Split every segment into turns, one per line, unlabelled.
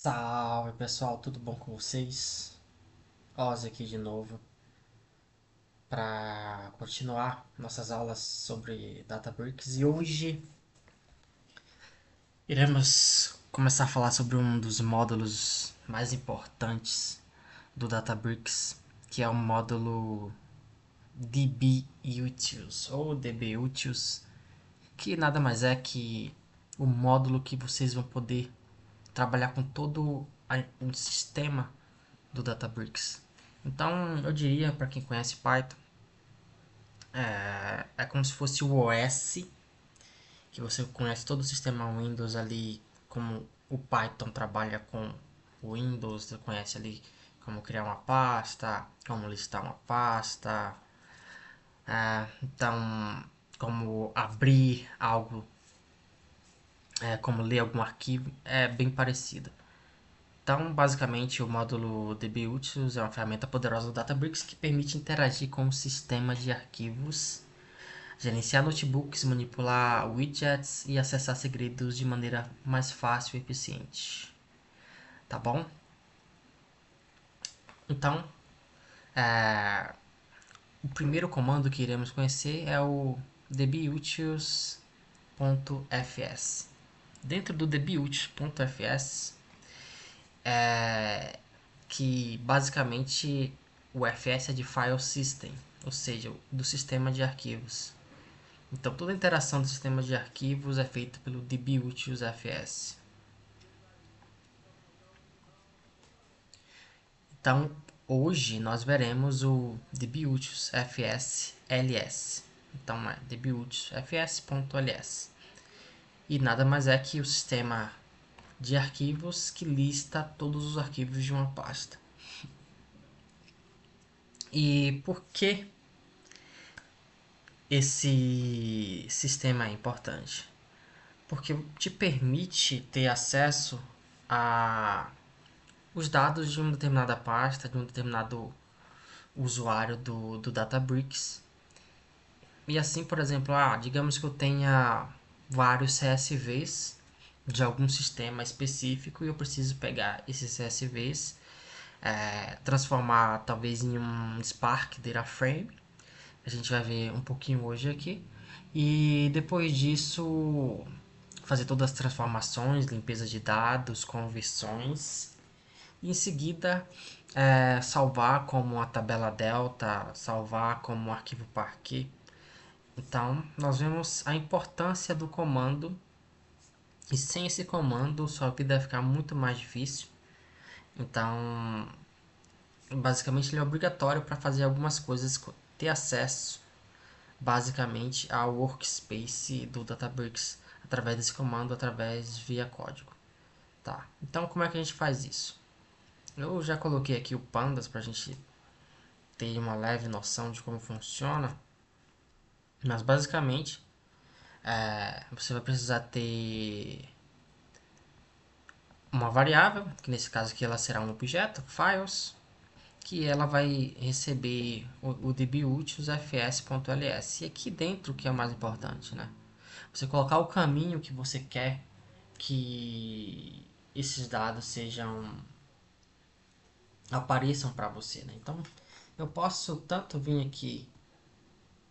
Salve pessoal, tudo bom com vocês? Oz aqui de novo para continuar nossas aulas sobre Databricks e hoje iremos começar a falar sobre um dos módulos mais importantes do Databricks, que é o módulo DBUtils ou DBUtils, que nada mais é que o módulo que vocês vão poder trabalhar com todo o sistema do Databricks. Então, eu diria, para quem conhece Python, é como se fosse o OS, que você conhece todo o sistema Windows ali, como o Python trabalha com o Windows, você conhece ali como criar uma pasta, como listar uma pasta, então, como abrir algo, como ler algum arquivo, é bem parecido. Então, basicamente, o módulo dbutils é uma ferramenta poderosa do Databricks que permite interagir com o sistema de arquivos, gerenciar notebooks, manipular widgets e acessar segredos de maneira mais fácil e eficiente. Tá bom? Então, é, o primeiro comando que iremos conhecer é o dbutils.fs. Dentro do dbutils.fs, que basicamente o FS é de File System, ou seja, do sistema de arquivos. Então toda a interação do sistema de arquivos é feita pelo dbutils.fs. Então hoje nós veremos o dbutils.fs.ls. Então é dbutils.fs.ls. E nada mais é que o sistema de arquivos que lista todos os arquivos de uma pasta. E por que esse sistema é importante? Porque te permite ter acesso a os dados de uma determinada pasta, de um determinado usuário do Databricks. E assim, por exemplo, digamos que eu tenha vários CSVs de algum sistema específico e eu preciso pegar esses CSVs, transformar talvez em um Spark Data Frame. A gente vai ver um pouquinho hoje aqui. E depois disso, fazer todas as transformações, limpeza de dados, conversões. E em seguida, salvar como uma tabela delta, salvar como um arquivo Parquet. Então, nós vemos a importância do comando. E sem esse comando, sua vida vai ficar muito mais difícil. Então, basicamente, ele é obrigatório para fazer algumas coisas, ter acesso basicamente ao workspace do Databricks através desse comando, através via código. Tá. Então, como é que a gente faz isso? Eu já coloquei aqui o pandas para a gente ter uma leve noção de como funciona, mas basicamente você vai precisar ter uma variável, que nesse caso aqui ela será um objeto, files, que ela vai receber o dbutils.fs.ls. E aqui dentro que é o mais importante, né? Você colocar o caminho que você quer que esses dados sejam apareçam para você, né? Então, eu posso tanto vir aqui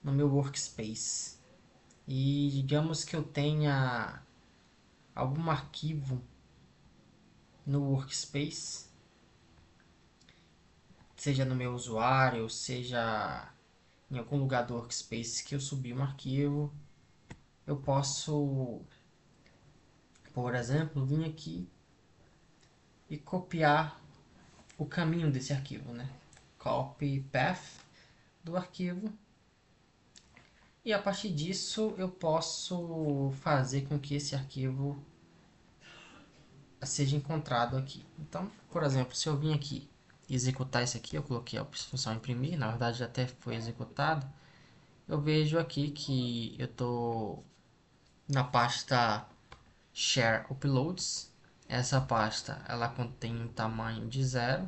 no meu workspace e digamos que eu tenha algum arquivo no workspace, seja no meu usuário, seja em algum lugar do workspace que eu subi um arquivo, eu posso, por exemplo, vir aqui e copiar o caminho desse arquivo, né? Copy path do arquivo. E a partir disso eu posso fazer com que esse arquivo seja encontrado aqui. Então, por exemplo, se eu vim aqui executar isso aqui, eu coloquei a função imprimir, na verdade já até foi executado. Eu vejo aqui que eu estou na pasta share uploads. Essa pasta ela contém um tamanho de 0.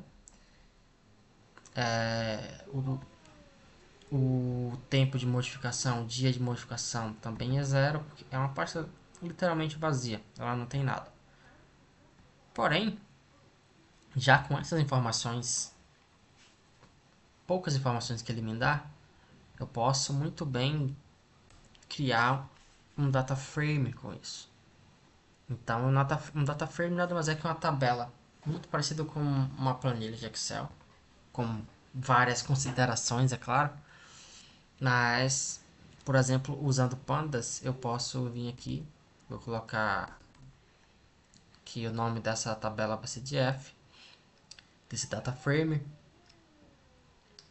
O tempo de modificação, o dia de modificação também é 0, porque é uma pasta literalmente vazia, ela não tem nada. Porém, Já com essas informações, poucas informações que ele me dá, eu posso muito bem criar um data frame com isso. Então, um data frame nada mais é que uma tabela, muito parecido com uma planilha de Excel, com várias considerações, é claro. Mas, por exemplo, usando pandas, eu posso vir aqui, vou colocar que o nome dessa tabela vai ser de F, desse data frame,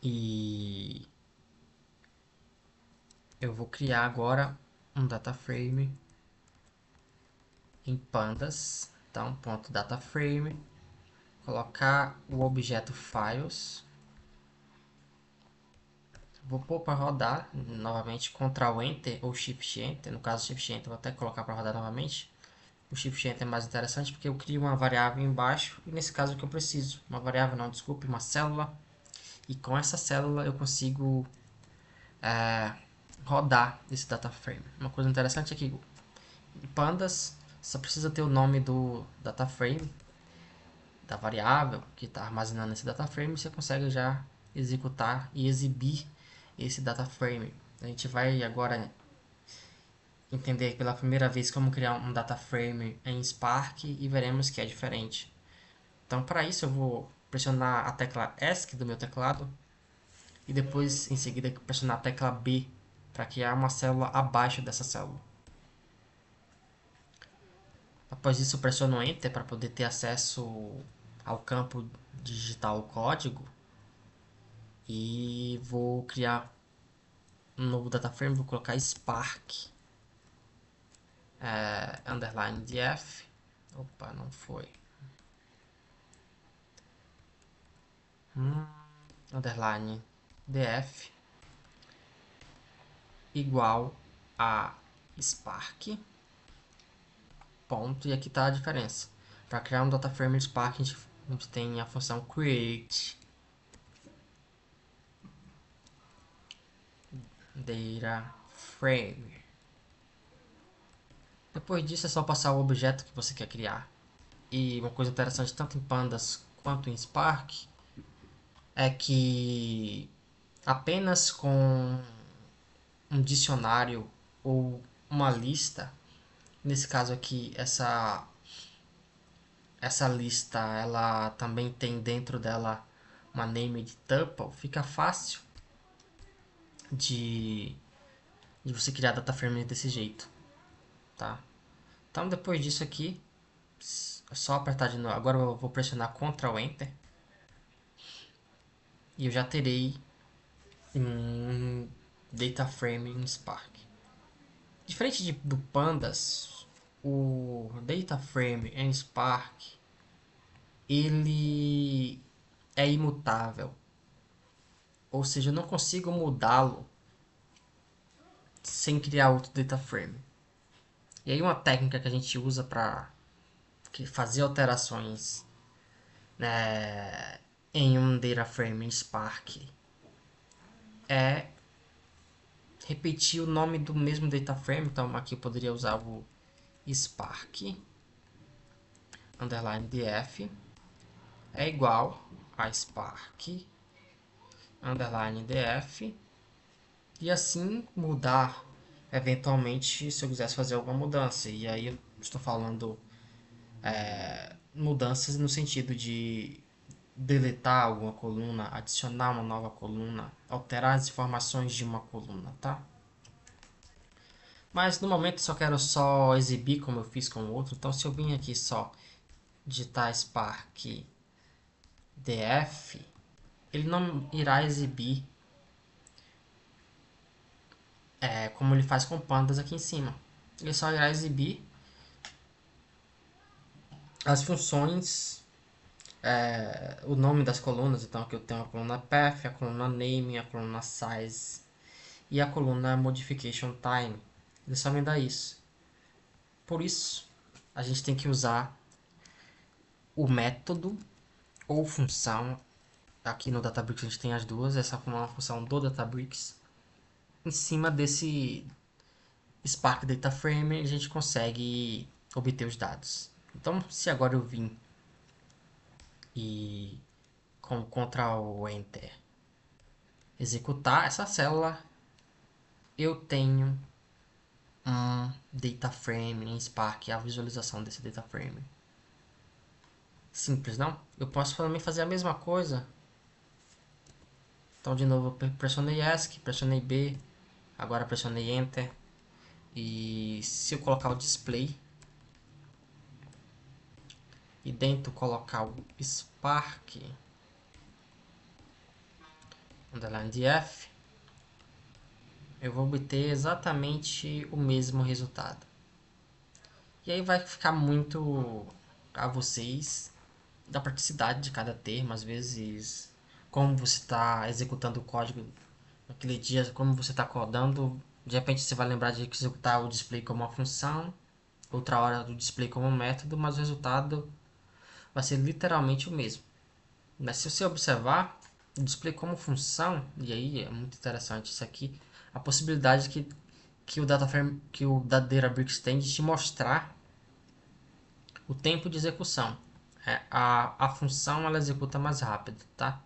e eu vou criar agora um data frame em pandas. Então, ponto data frame, colocar o objeto files, vou pôr para rodar novamente, Ctrl Enter ou Shift Enter. No caso Shift Enter, vou até colocar para rodar novamente. O Shift Enter é mais interessante porque eu crio uma variável embaixo, e nesse caso é o que eu preciso, uma variável não, desculpe, uma célula, e com essa célula eu consigo rodar esse data frame. Uma coisa interessante é que em pandas só precisa ter o nome do data frame, da variável que está armazenando esse data frame, e você consegue já executar e exibir esse data frame. A gente vai agora entender pela primeira vez como criar um data frame em Spark e veremos que é diferente. Então, para isso, eu vou pressionar a tecla ESC do meu teclado e depois, em seguida, pressionar a tecla B para criar uma célula abaixo dessa célula. Após isso, eu pressiono Enter para poder ter acesso ao campo digitar o código e vou criar um novo data frame. Vou colocar Spark underline df. Opa, não foi. Underline df igual a Spark. Ponto. E aqui está a diferença. Para criar um data frame Spark, a gente tem a função create data frame. Depois disso é só passar o objeto que você quer criar. E uma coisa interessante tanto em Pandas quanto em Spark é que apenas com um dicionário ou uma lista, nesse caso aqui essa lista ela também tem dentro dela uma named tuple, fica fácil de, de você criar data frame desse jeito, tá? Então depois disso aqui é só apertar de novo. Agora eu vou pressionar Ctrl Enter e eu já terei um data frame em Spark. Diferente do Pandas, o data frame em Spark ele é imutável, ou seja, eu não consigo mudá-lo sem criar outro data frame. E aí uma técnica que a gente usa para fazer alterações, né, em um data frame em Spark é repetir o nome do mesmo data frame. Então aqui eu poderia usar o Spark underline df é igual a Spark underline df, e assim mudar eventualmente se eu quisesse fazer alguma mudança. E aí eu estou falando mudanças no sentido de deletar alguma coluna, adicionar uma nova coluna, alterar as informações de uma coluna, tá? Mas no momento só quero exibir como eu fiz com o outro. Então se eu vim aqui só digitar Spark df, ele não irá exibir como ele faz com pandas aqui em cima. Ele só irá exibir as funções, o nome das colunas. Então aqui eu tenho a coluna path, a coluna name, a coluna size e a coluna modification time. Ele só me dá isso. Por isso a gente tem que usar o método ou função. Aqui no Databricks a gente tem as duas. Essa é uma função do Databricks. Em cima desse Spark Data Frame a gente consegue obter os dados. Então se agora eu vim e com Ctrl Enter executar essa célula, eu tenho um data frame em Spark, a visualização desse data frame. Simples, não? Eu posso também fazer a mesma coisa. Então, de novo, eu pressionei ESC, pressionei B, agora pressionei Enter. E se eu colocar o display e dentro colocar o Spark underline df, eu vou obter exatamente o mesmo resultado. E aí vai ficar muito a vocês da praticidade de cada termo, às vezes como você está executando o código naquele dia, como você está codando, de repente você vai lembrar de executar o display como uma função, outra hora do display como um método, mas o resultado vai ser literalmente o mesmo. Mas se você observar o display como função, e aí é muito interessante isso aqui, a possibilidade que o DataFrame, que o Databricks tem de te mostrar o tempo de execução. A função ela executa mais rápido, tá?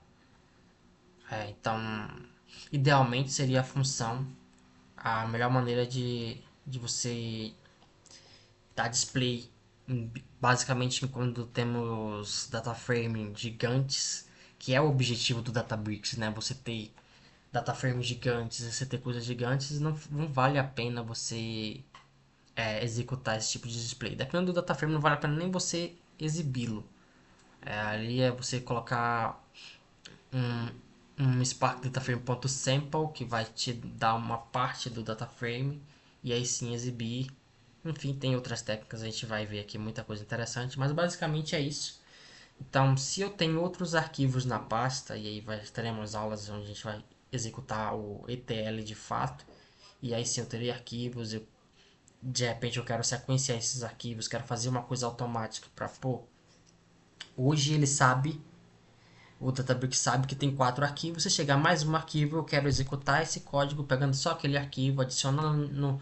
Então, idealmente seria a função a melhor maneira de você dar display. Basicamente, quando temos data frame gigantes, que é o objetivo do Databricks, né? Você ter data frames gigantes, você ter coisas gigantes, não vale a pena você executar esse tipo de display. Dependendo do data frame, não vale a pena nem você exibi-lo. Ali é você colocar um Spark DataFrame.sample que vai te dar uma parte do data frame e aí sim exibir. Enfim, tem outras técnicas, a gente vai ver aqui muita coisa interessante, mas basicamente é isso. Então, se eu tenho outros arquivos na pasta, e aí teremos aulas onde a gente vai executar o ETL de fato, e aí sim eu terei arquivos, de repente eu quero sequenciar esses arquivos, quero fazer uma coisa automática para pô. Hoje ele sabe, o Databricks sabe que tem 4 arquivos. Se chegar mais um arquivo, eu quero executar esse código pegando só aquele arquivo, adicionando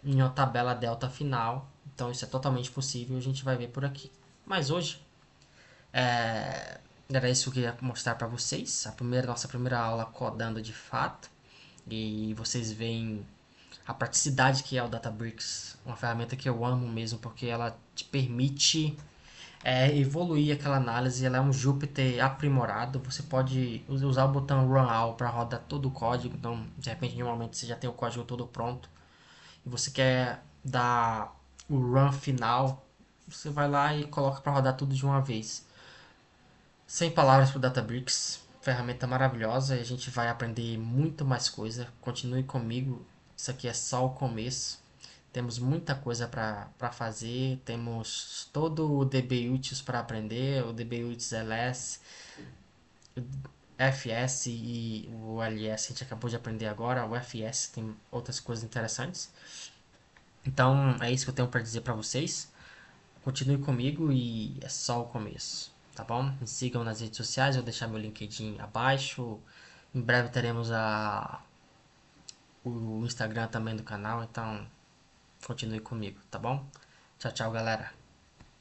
em uma tabela delta final. Então isso é totalmente possível, a gente vai ver por aqui. Mas hoje era isso que eu queria mostrar para vocês. Nossa primeira aula codando de fato. E vocês veem a praticidade que é o Databricks. Uma ferramenta que eu amo mesmo, porque ela te permite evoluir aquela análise. Ela é um Jupyter aprimorado. Você pode usar o botão Run All para rodar todo o código. Então, de repente, em um momento você já tem o código todo pronto e você quer dar o run final, você vai lá e coloca para rodar tudo de uma vez. Sem palavras para o Databricks, ferramenta maravilhosa e a gente vai aprender muito mais coisa. Continue comigo, isso aqui é só o começo. Temos muita coisa para fazer, temos todo o DBUtils para aprender, o DBUtils LS, FS e o LS a gente acabou de aprender agora, o FS tem outras coisas interessantes. Então é isso que eu tenho para dizer para vocês. Continue comigo e é só o começo, tá bom? Me sigam nas redes sociais, eu vou deixar meu LinkedIn abaixo. Em breve teremos o Instagram também do canal, então continue comigo, tá bom? Tchau, tchau, galera.